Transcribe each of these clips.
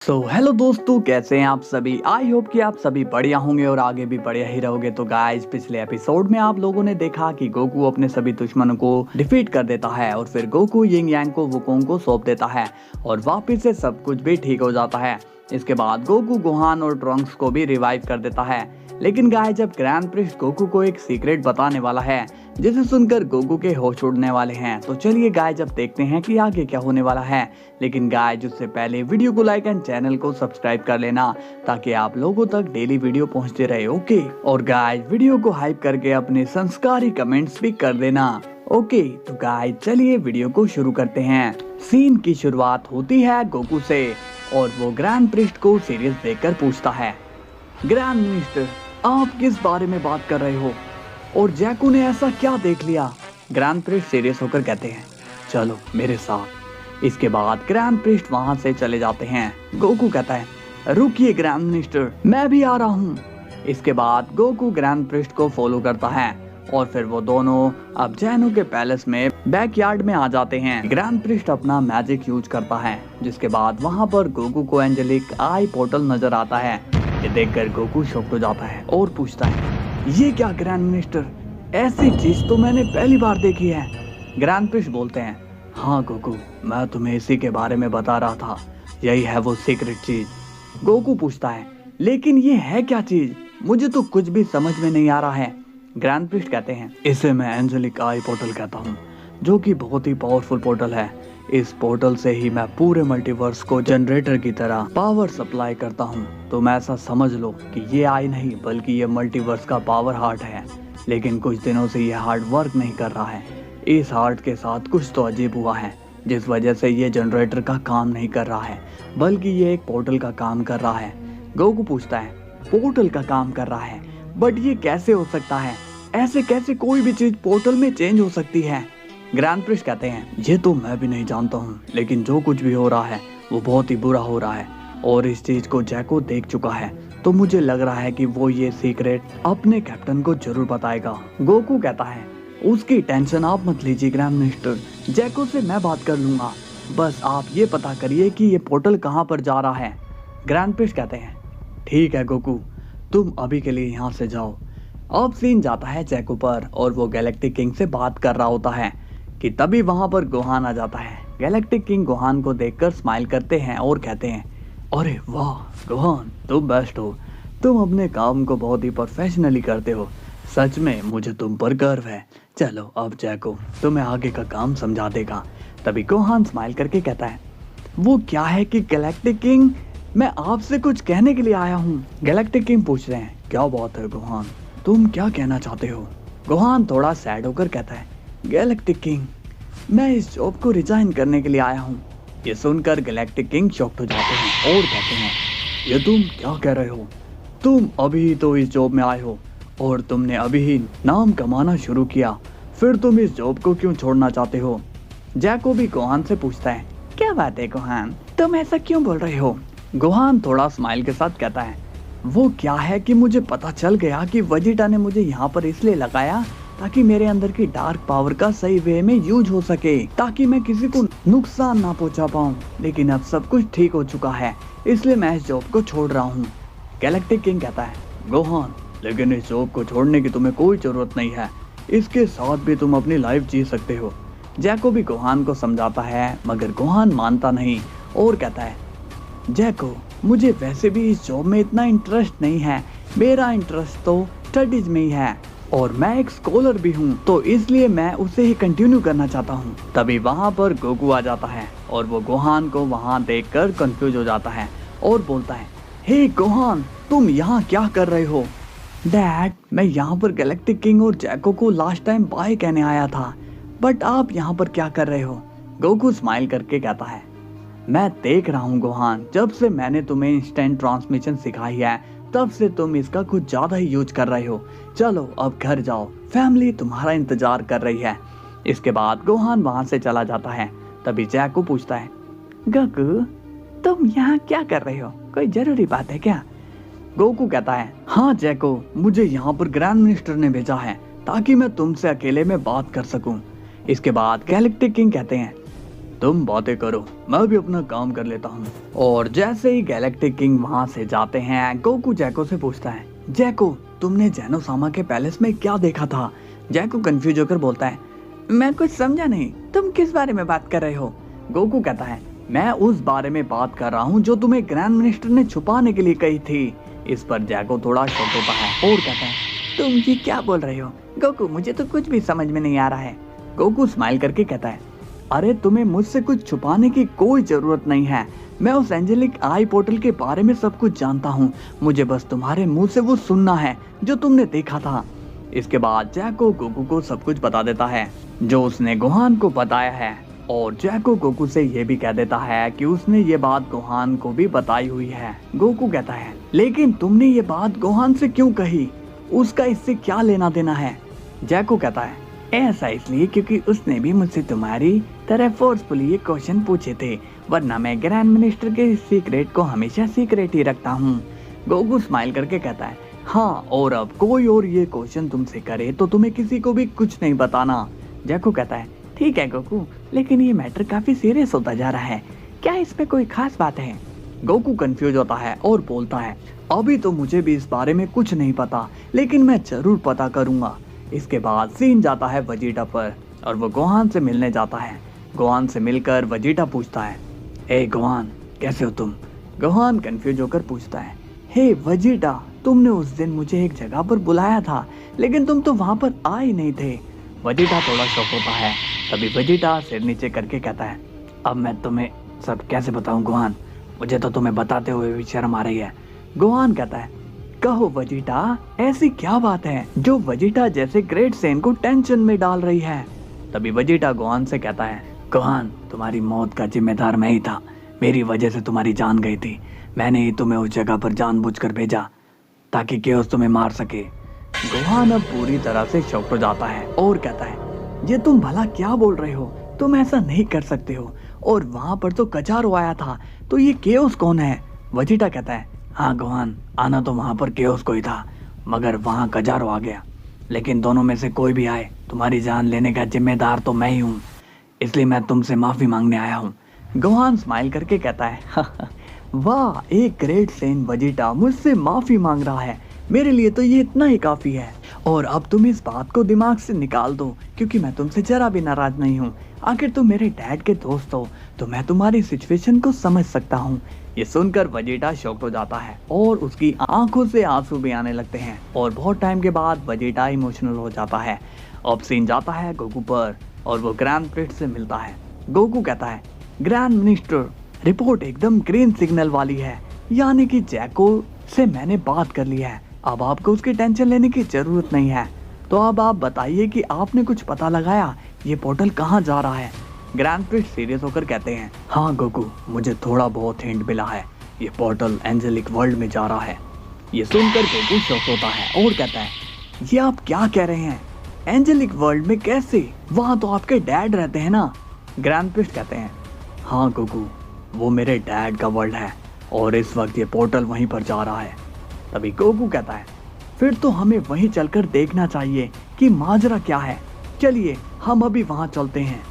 Hello दोस्तों, कैसे हैं आप सभी। आई होप कि आप सभी बढ़िया होंगे और आगे भी बढ़िया ही रहोगे। तो गाइस, पिछले एपिसोड में आप लोगों ने देखा कि गोकू अपने सभी दुश्मनों को डिफीट कर देता है और फिर गोकू यिंग यांग को वुकोंग को सौंप देता है और वापस से सब कुछ भी ठीक हो जाता है। इसके बाद गोकू गोहान और ट्रंक्स को भी रिवाइव कर देता है। लेकिन गाइस, जब ग्रैंड प्रिस्ट गोकू को एक सीक्रेट बताने वाला है जिसे सुनकर गोकू के होश उड़ने वाले हैं, तो चलिए गाइस अब देखते हैं कि आगे क्या होने वाला है। लेकिन गाइस, उससे पहले वीडियो को लाइक एंड चैनल को सब्सक्राइब कर लेना ताकि आप लोगों तक डेली वीडियो पहुंचते रहे। ओके, और गाइस वीडियो को हाइप करके अपने संस्कारी कमेंट्स भी कर देना। ओके, तो गाइस चलिए वीडियो को शुरू करते हैं। सीन की शुरुआत होती है गोकू से और वो ग्रैंड प्रिस्ट को सीरियस देखकर पूछता है, ग्रैंड मिनिस्टर, आप किस बारे में बात कर रहे हो और जैको ने ऐसा क्या देख लिया। ग्रैंड प्रिस्ट सीरियस होकर कहते हैं, चलो मेरे साथ। इसके बाद ग्रैंड प्रिस्ट वहां से चले जाते हैं। गोकू कहता है, रुकिए ग्रैंड मिनिस्टर, मैं भी आ रहा हूँ। इसके बाद गोकू ग्रैंड प्रिस्ट को फॉलो करता है और फिर वो दोनों अब जैनो के पैलेस में बैकयार्ड में आ जाते हैं। ग्रैंड प्रिस्ट अपना मैजिक यूज करता है, जिसके बाद वहाँ पर गोकू को एंजेलिक आई पोर्टल नजर आता है। ये देखकर गोकू शॉक्ड हो जाता है और पूछता है, ये क्या ग्रैंड मिनिस्टर, ऐसी चीज तो मैंने पहली बार देखी है। ग्रैंड प्रिस्ट बोलते हैं, हाँ गोकू, मैं तुम्हें इसी के बारे में बता रहा था, यही है वो सीक्रेट चीज। गोकू पूछता है, लेकिन ये है क्या चीज, मुझे तो कुछ भी समझ में नहीं आ रहा है। ग्रैंड प्रिस्ट कहते हैं, इसे मैं एंजेलिक आई पोर्टल कहता हूँ, जो कि बहुत ही पावरफुल पोर्टल है। इस पोर्टल से ही मैं पूरे मल्टीवर्स को जनरेटर की तरह पावर सप्लाई करता हूँ। तो मैं ऐसा समझ लो कि ये आई नहीं बल्कि ये मल्टीवर्स का पावर हार्ट है। लेकिन कुछ दिनों से ये हार्ट वर्क नहीं कर रहा है। इस हार्ट के साथ कुछ तो अजीब हुआ है, जिस वजह से ये जनरेटर का काम नहीं कर रहा है बल्कि ये एक पोर्टल का काम कर रहा है। गोकू पूछता है, पोर्टल का काम कर रहा है, बट ये कैसे हो सकता है, ऐसे कैसे कोई भी चीज पोर्टल में चेंज हो सकती है। ग्रैंड प्रिस्ट कहते हैं, ये तो मैं भी नहीं जानता हूँ, लेकिन जो कुछ भी हो रहा है वो बहुत ही बुरा हो रहा है और इस चीज को जैको देख चुका है, तो मुझे लग रहा है कि वो ये सीक्रेट अपने कैप्टन को जरूर बताएगा। गोकू कहता है, उसकी टेंशन आप मत लीजिए ग्रैंड मिनिस्टर, जैको से मैं बात कर लूंगा, बस आप ये पता करिए कि ये पोर्टल कहाँ पर जा रहा है। ग्रैंड प्रिस्ट कहते हैं, ठीक है गोकू, तुम अभी के लिए यहाँ से जाओ। अब सीन जाता है जैको पर और वो गैलेक्टिक किंग से बात कर रहा होता है कि तभी वहां पर गोहान आ जाता है। गैलेक्टिक किंग गोहान को देखकर स्माइल करते हैं और कहते हैं, अरे वाह गोहान, तुम बेस्ट हो, तुम अपने काम को बहुत ही प्रोफेशनली करते हो, सच में मुझे तुम पर गर्व है। चलो अब जैको तुम्हें आगे का काम समझा देगा। तभी गोहान स्माइल करके कहता है, वो क्या है कि गैलेक्टिक किंग, मैं आपसे कुछ कहने के लिए आया हूँ। गैलेक्टिक किंग पूछ रहे हैं, क्या बात है गोहान, तुम क्या कहना चाहते हो। गोहान थोड़ा सैड होकर कहता है, गैलेक्टिक किंग, मैं इस जॉब को रिजाइन करने के लिए आया हूँ। ये सुनकर गैलेक्टिक किंग शॉक्ड हो जाते हैं और कहते हैं, ये तुम क्या कह रहे हो, तुम अभी तो इस जॉब में आए हो और तुमने अभी ही नाम कमाना शुरू किया, फिर तुम इस जॉब को क्यों छोड़ना चाहते हो। जैको भी गोहान से पूछता है, क्या बात है गोहान, तुम ऐसा क्यों बोल रहे हो। गोहान थोड़ा स्माइल के साथ कहता है, वो क्या है कि मुझे पता चल गया कि वेजिटा ने मुझे यहाँ पर इसलिए लगाया ताकि मेरे अंदर की डार्क पावर का सही वे में यूज हो सके, ताकि मैं किसी को नुकसान ना पहुंचा पाऊं। लेकिन अब सब कुछ ठीक हो चुका है, इसलिए मैं इस जॉब को छोड़ रहा हूं। गैलेक्टिक किंग कहता है, गोहान, लेकिन इस जॉब को छोड़ने की तुम्हें कोई जरूरत नहीं है, इसके साथ भी तुम अपनी लाइफ जी सकते हो। जैको भी गोहान को समझाता है, मगर गोहान मानता नहीं और कहता है, जैको, मुझे वैसे भी इस जॉब में इतना इंटरेस्ट नहीं है, मेरा इंटरेस्ट तो स्टडीज में ही है और मैं एक स्कॉलर भी हूँ, तो इसलिए मैं उसे ही कंटिन्यू करना चाहता हूँ। तभी वहाँ पर गोकू आ जाता है और वो गोहान को वहाँ देखकर कंफ्यूज हो जाता है और बोलता है, हे गोहान, तुम यहाँ क्या कर रहे हो। डैड, मैं यहाँ पर गैलेक्टिक किंग और जैको को लास्ट टाइम बाय कहने आया था, बट आप यहाँ पर क्या कर रहे हो। गोकू स्माइल करके कहता है, मैं देख रहा हूँ गोहान, जब से मैंने तुम्हें इंस्टेंट ट्रांसमिशन सिखाई है तब से तुम इसका कुछ ज्यादा ही यूज कर रहे हो। चलो अब घर जाओ, फैमिली तुम्हारा इंतजार कर रही है। इसके बाद गोहान वहां से चला जाता है। तभी जैको पूछता है, गोकू, तुम यहाँ क्या कर रहे हो, कोई जरूरी बात है क्या। गोकू कहता है, हाँ जैको, मुझे यहाँ पर ग्रैंड मिनिस्टर ने भेजा है ताकि मैं तुमसे अकेले में बात कर सकूं। इसके बाद गैलेक्टिक किंग कहते हैं, तुम बातें करो, मैं भी अपना काम कर लेता हूँ। और जैसे ही गैलेक्टिक किंग वहाँ से जाते हैं, गोकू जैको से पूछता है, जैको तुमने जेनोसामा के पैलेस में क्या देखा था? जैको कंफ्यूज होकर बोलता है, मैं कुछ समझा नहीं, तुम किस बारे में बात कर रहे हो? गोकू कहता है, मैं उस बारे में बात कर रहा हूँ जो तुम्हें ग्रैंड मिनिस्टर ने छुपाने के लिए कही थी। इस पर जैको थोड़ा शॉक होता है और कहता है, तुम ये क्या बोल रहे हो गोकू? मुझे तो कुछ भी समझ में नहीं आ रहा है। गोकू स्माइल करके कहता है, अरे तुम्हें मुझसे कुछ छुपाने की कोई जरूरत नहीं है। मैं उस एंजेलिक आई पोर्टल के बारे में सब कुछ जानता हूँ। मुझे बस तुम्हारे मुंह से वो सुनना है जो तुमने देखा था। इसके बाद जैको गोकू को सब कुछ बता देता है जो उसने गोहान को बताया है। और जैको गोकू से ये भी कह देता है कि उसने ये बात गोहान को भी बताई हुई है। गोकू कहता है, लेकिन तुमने ये बात गोहान से क्यों कही? उसका इससे क्या लेना देना है? जैको कहता है, ऐसा इसलिए क्योंकि उसने भी मुझसे तुम्हारी तरह फोर्सफुली ये क्वेश्चन पूछे थे, वरना मैं ग्रैंड मिनिस्टर के सीक्रेट को हमेशा सीक्रेट ही रखता हूँ। गोकू स्माइल करके कहता है, हाँ, और अब कोई और ये क्वेश्चन तुमसे करे तो तुम्हें किसी को भी कुछ नहीं बताना। जैको कहता है, ठीक है गोकू, लेकिन ये मैटर काफी सीरियस होता जा रहा है, क्या इसमें कोई खास बात है? गोकू कंफ्यूज होता है और बोलता है, अभी तो मुझे भी इस बारे में कुछ नहीं पता, लेकिन मैं जरूर पता करूंगा। इसके बाद सीन जाता है वजीटा पर और वो गोहान से मिलने जाता है। गोहान से मिलकर वजीटा पूछता है, हे गोहान, कैसे हो तुम? गोहान कंफ्यूज होकर पूछता है, हे वजीटा, तुमने उस दिन मुझे एक जगह पर बुलाया था, लेकिन तुम तो वहां पर आ ही नहीं थे। वजीटा थोड़ा शॉक होता है। तभी वजीटा सिर नीचे करके कहता है, अब मैं तुम्हें सब कैसे बताऊं गोहान? मुझे तो तुम्हें बताते हुए भी शर्म आ रही है। गोहान कहता है, कहो वजीटा, ऐसी क्या बात है जो वजीटा जैसे ग्रेट सेन को टेंशन में डाल रही है? तभी वजीटा गोहान से कहता है, गोहान, तुम्हारी मौत का जिम्मेदार मैं ही था। मेरी वजह से तुम्हारी जान गई थी। मैंने ही तुम्हें उस जगह पर जानबूझकर भेजा ताकि केओस तुम्हें मार सके। गोहान अब पूरी तरह से शॉक हो जाता है और कहता है, ये तुम भला क्या बोल रहे हो? तुम ऐसा नहीं कर सकते हो। और वहां पर तो कचारो आया था, तो ये केओस कौन है? वजीटा कहता है, हाँ गोहान, आना तो वहां पर केओस को ही था, मगर वहां कजारो आ गया। लेकिन दोनों में से कोई भी आए, तुम्हारी जान लेने का जिम्मेदार तो मैं ही हूँ, इसलिए मैं तुमसे माफी मांगने आया हूँ। गोहान स्माइल करके कहता है, वाह, एक ग्रेट सेन वजीटा मुझसे माफी मांग रहा है, मेरे लिए तो ये इतना ही काफी है। और अब तुम इस बात को दिमाग से निकाल दो, क्योंकि मैं तुमसे जरा भी नाराज नहीं हूँ। आखिर तुम मेरे डैड के दोस्त हो, तो मैं तुम्हारी सिचुएशन को समझ सकता हूँ। ये सुनकर वजीटा शॉक्ड हो जाता है और उसकी आंखों से आंसू भी आने लगते हैं और बहुत टाइम के बाद वजीटा इमोशनल हो जाता है। अब सीन जाता है गोकू पर और वो ग्रैंड प्रिंस से मिलता है। गोकू कहता है, ग्रैंड मिनिस्टर, रिपोर्ट एकदम ग्रीन सिग्नल वाली है, यानी कि जैको से मैंने बात कर ली है। अब आपको उसकी टेंशन लेने की जरूरत नहीं है। तो अब आप बताइए कि आपने कुछ पता लगाया, ये पोर्टल कहाँ जा रहा है? ग्रैंड प्रिंस सीरियस होकर कहते हैं, हाँ गोकू, मुझे थोड़ा बहुत हिंट मिला है, ये पोर्टल एंजेलिक वर्ल्ड में जा रहा है। ये सुनकर गोकू शॉक होता है और कहता है, ये आप क्या कह रहे हैं? एंजेलिक वर्ल्ड में कैसे? वहाँ तो आपके डैड रहते हैं ना? ग्रैंड प्रिंस कहते हैं, हाँ गोकू, वो मेरे डैड का वर्ल्ड है और इस वक्त ये पोर्टल वहीं पर जा रहा है। तभी गोकू कहता है, फिर तो हमें वहीं चलकर देखना चाहिए कि माजरा क्या है। चलिए हम अभी वहां चलते हैं।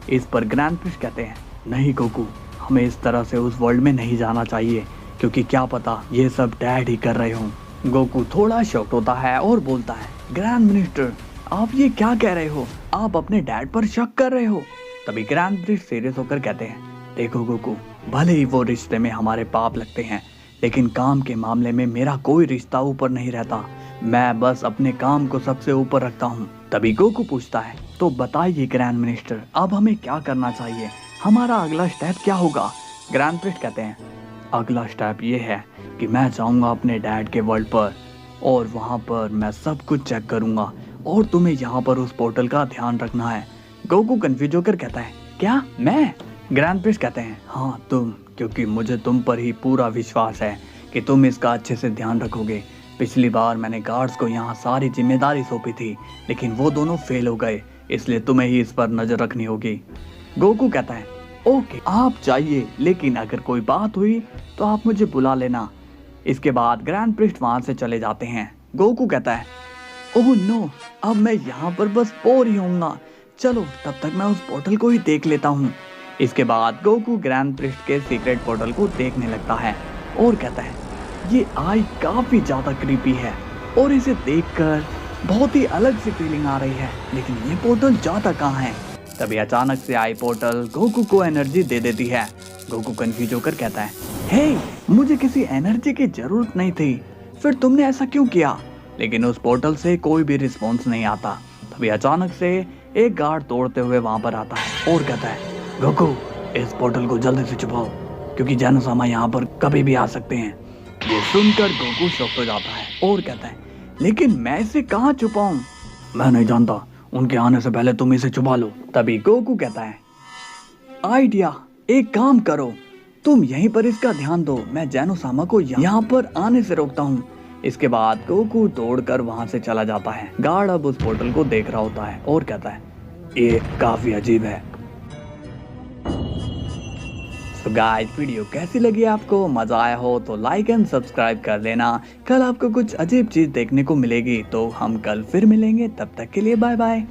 इस पर ग्रैंड प्रिंस कहते हैं, नहीं गोकू, हमें इस तरह से उस वर्ल्ड में नहीं जाना चाहिए, क्योंकि क्या पता ये सब डैड ही कर रहे हों। गोकू थोड़ा शॉक्ड होता है और बोलता है, ग्रैंड मिनिस्टर, आप ये क्या कह रहे हो? आप अपने डैड पर शक कर रहे हो? तभी ग्रैंड प्रिंस सीरियस होकर कहते हैं, देखो गोकू, भले ही वो रिश्ते में हमारे पाप लगते हैं, लेकिन काम के मामले में मेरा कोई रिश्ता ऊपर नहीं रहता। मैं बस अपने काम को सबसे ऊपर रखता हूँ। तभी गोकू पूछता है, तो बताइए ग्रैंड मिनिस्टर, अब हमें क्या करना चाहिए? हमारा अगला स्टेप क्या होगा? ग्रैंड प्रिंस कहते हैं, अगला स्टेप ये है कि मैं जाऊंगा अपने डैड के वर्ल्ड पर और वहाँ पर मैं सब कुछ चेक करूंगा और तुम्हें यहाँ पर उस पोर्टल का ध्यान रखना है। गोकू कंफ्यूज होकर कहता है, क्या मैं? ग्रैंड प्रिंस कहते हैं, हाँ तुम, क्योंकि मुझे तुम पर ही पूरा विश्वास है कि तुम इसका अच्छे से ध्यान रखोगे। पिछली बार मैंने गार्ड्स को यहाँ सारी जिम्मेदारी सौंपी थी, लेकिन वो दोनों फेल हो गए, इसलिए तुम्हें ही इस पर नजर रखनी होगी। गोकू कहता है, ओके, आप जाइए, लेकिन अगर कोई बात हुई तो आप मुझे बुला लेना। इसके बाद ग्रैंड प्रिंस वहां से चले जाते हैं। गोकू कहता है, ओह नो, अब मैं यहाँ पर बस बोर ही होऊंगा। चलो तब तक मैं उस पोर्टल को ही देख लेता हूँ। इसके बाद गोकू ग्रैंड प्रिस्ट के सीक्रेट पोर्टल को देखने लगता है और कहता है ये आई काफी ज्यादा क्रीपी है और इसे देखकर बहुत ही अलग सी फीलिंग आ रही है, लेकिन ये पोर्टल जाता कहाँ है। तभी अचानक से आई पोर्टल गोकू को एनर्जी दे देती है। गोकू कंफ्यूज होकर कहता है हे, मुझे किसी एनर्जी की जरूरत नहीं थी, फिर तुमने ऐसा क्यों किया। लेकिन उस पोर्टल से कोई भी रिस्पॉन्स नहीं आता। तभी अचानक से एक गार्ड तोड़ते हुए वहां पर आता है और कहता है गोकू इस पोर्टल को जल्दी से छुपाओ क्योंकि जैनो-सामा यहाँ पर कभी भी आ सकते हैं। ये सुनकर गोकू शॉक हो जाता है और कहता है लेकिन मैं इसे कहाँ छुपाऊं। मैं नहीं जानता, उनके आने से पहले तुम इसे छुपा लो। तभी गोकू कहता है आइडिया, एक काम करो, तुम यहीं पर इसका ध्यान दो, मैं जैनो-सामा को यहाँ पर आने से रोकता हूँ। इसके बाद गोकू दौड़कर वहां से चला जाता है। गार्ड अब उस पोर्टल को देख रहा होता है और कहता है ये काफी अजीब है। तो गाइस वीडियो कैसी लगी आपको, मजा आया हो तो लाइक एंड सब्सक्राइब कर लेना। कल आपको कुछ अजीब चीज देखने को मिलेगी, तो हम कल फिर मिलेंगे, तब तक के लिए बाय बाय।